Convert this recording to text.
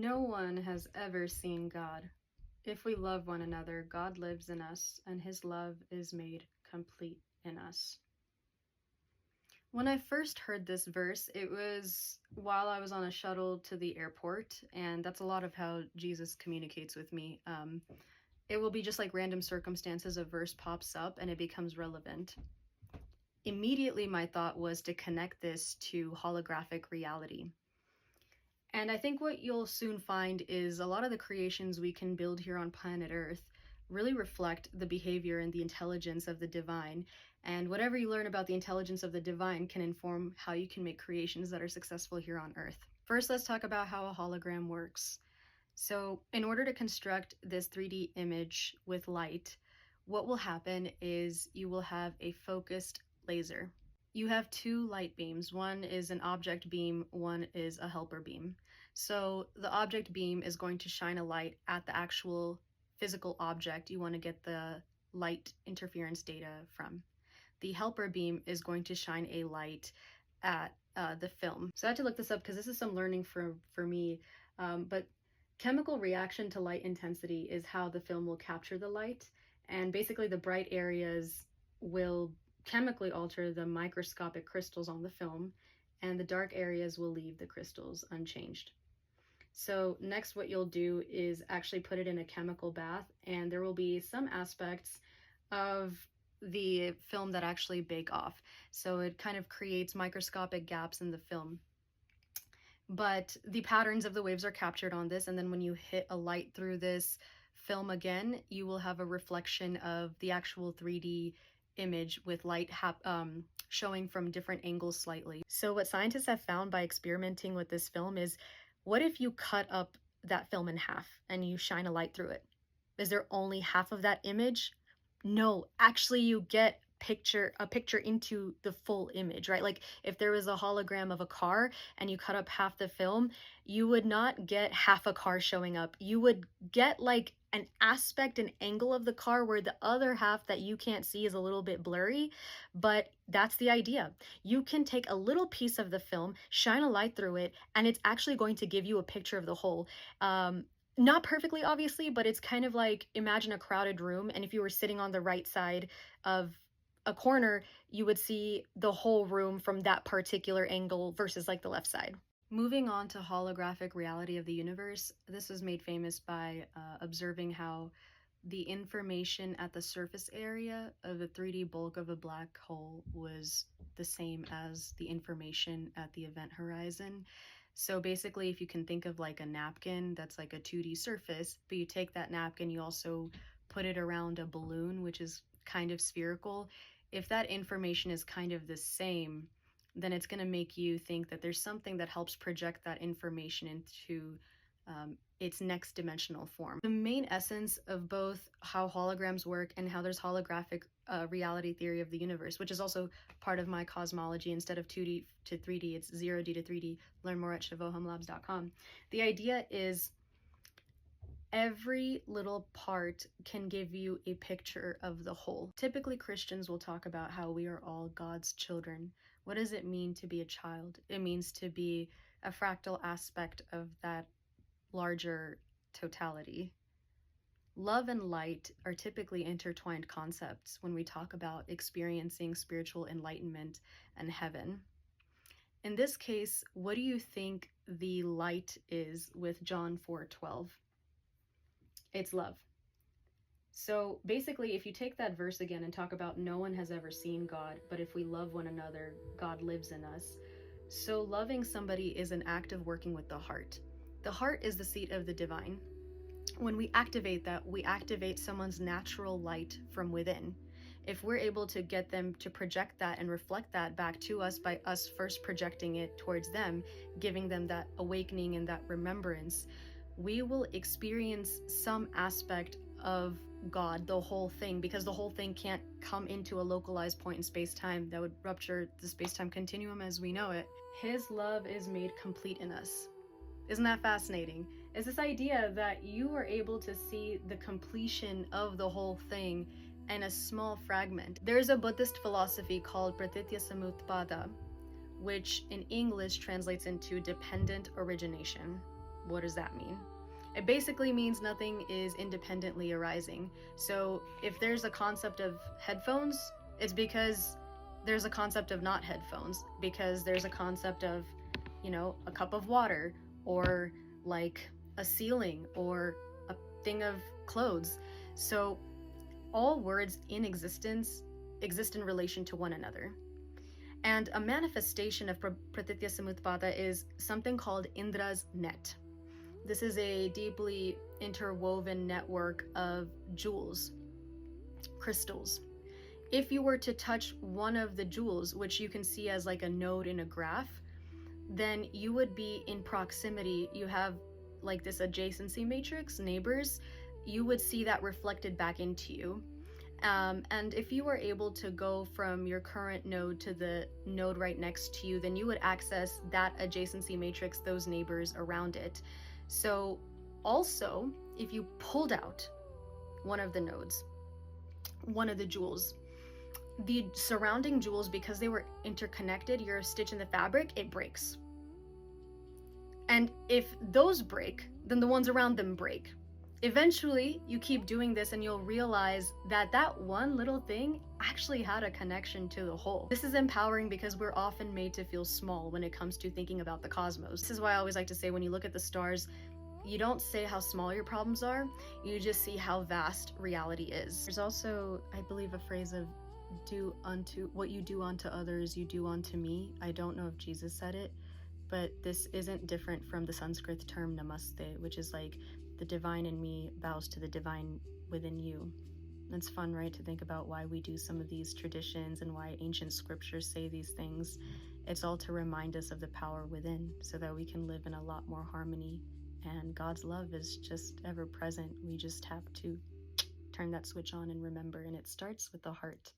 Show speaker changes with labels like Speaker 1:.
Speaker 1: No one has ever seen God. If we love one another, God lives in us, and his love is made complete in us. When I first heard this verse, it was while I was on a shuttle to the airport, and that's a lot of how Jesus communicates with me. It will be just like random circumstances, a verse pops up and it becomes relevant. Immediately, my thought was to connect this to holographic reality. And I think what you'll soon find is a lot of the creations we can build here on planet Earth really reflect the behavior and the intelligence of the divine. And whatever you learn about the intelligence of the divine can inform how you can make creations that are successful here on Earth. First, let's talk about how a hologram works. So, in order to construct this 3D image with light, what will happen is you will have a focused laser. You have two light beams. One is an object beam, one is a helper beam. So the object beam is going to shine a light at the actual physical object you want to get the light interference data from. The helper beam is going to shine a light at the film. So I had to look this up because this is some learning for me. But chemical reaction to light intensity is how the film will capture the light. And basically the bright areas will chemically alter the microscopic crystals on the film, and the dark areas will leave the crystals unchanged. So next what you'll do is actually put it in a chemical bath, and there will be some aspects of the film that actually bake off. So it kind of creates microscopic gaps in the film. But the patterns of the waves are captured on this, and then when you hit a light through this film again, you will have a reflection of the actual 3D image with light showing from different angles slightly. So what scientists have found by experimenting with this film is, what if you cut up that film in half and you shine a light through it? Is there only half of that image? No, actually you get a picture into the full image, right? Like if there was a hologram of a car and you cut up half the film, you would not get half a car showing up. You would get like an aspect, an angle of the car where the other half that you can't see is a little bit blurry, but that's the idea. You can take a little piece of the film, shine a light through it, and it's actually going to give you a picture of the whole. Not perfectly, obviously, but it's kind of like, imagine a crowded room, and if you were sitting on the right side of a corner, you would see the whole room from that particular angle versus like the left side. Moving on to holographic reality of the universe, this was made famous by observing how the information at the surface area of the 3D bulk of a black hole was the same as the information at the event horizon. So basically, if you can think of like a napkin that's like a 2D surface, but you take that napkin, you also put it around a balloon, which is kind of spherical. If that information is kind of the same, then it's going to make you think that there's something that helps project that information into its next dimensional form. The main essence of both how holograms work and how there's holographic reality theory of the universe, which is also part of my cosmology. Instead of 2D to 3D, it's 0D to 3D. Learn more at chavohomlabs.com. The idea is every little part can give you a picture of the whole. Typically, Christians will talk about how we are all God's children. What does it mean to be a child? It means to be a fractal aspect of that larger totality. Love and light are typically intertwined concepts when we talk about experiencing spiritual enlightenment and heaven. In this case, what do you think the light is with John 4:12? It's love. So basically, if you take that verse again and talk about no one has ever seen God, but if we love one another, God lives in us. So loving somebody is an act of working with the heart. The heart is the seat of the divine. When we activate that, we activate someone's natural light from within. If we're able to get them to project that and reflect that back to us by us first projecting it towards them, giving them that awakening and that remembrance, we will experience some aspect of God, the whole thing, because the whole thing can't come into a localized point in space-time. That would rupture the space-time continuum as we know it. His love is made complete in us. Isn't that fascinating? It's this idea that you are able to see the completion of the whole thing in a small fragment. There's a Buddhist philosophy called Pratitya Samutpada, which in English translates into dependent origination. What does that mean? It basically means nothing is independently arising. So if there's a concept of headphones, it's because there's a concept of not headphones, because there's a concept of, you know, a cup of water, or like a ceiling, or a thing of clothes. So all words in existence exist in relation to one another. And a manifestation of Pratitya Samutpada is something called Indra's net. This is a deeply interwoven network of jewels, crystals. If you were to touch one of the jewels, which you can see as like a node in a graph, then you would be in proximity. You have like this adjacency matrix, neighbors. You would see that reflected back into you. And if you were able to go from your current node to the node right next to you, then you would access that adjacency matrix, those neighbors around it. So also, if you pulled out one of the nodes, one of the jewels, the surrounding jewels, because they were interconnected, you're a stitch in the fabric, it breaks. And if those break, then the ones around them break. Eventually, you keep doing this and you'll realize that that one little thing actually had a connection to the whole. This is empowering because we're often made to feel small when it comes to thinking about the cosmos. This is why I always like to say, when you look at the stars, you don't say how small your problems are, you just see how vast reality is. There's also, I believe, a phrase of do unto what you do unto others, you do unto me. I don't know if Jesus said it, but this isn't different from the Sanskrit term namaste, which is like the divine in me bows to the divine within you. It's fun, right, to think about why we do some of these traditions and why ancient scriptures say these things. It's all to remind us of the power within so that we can live in a lot more harmony. And God's love is just ever present. We just have to turn that switch on and remember, and it starts with the heart.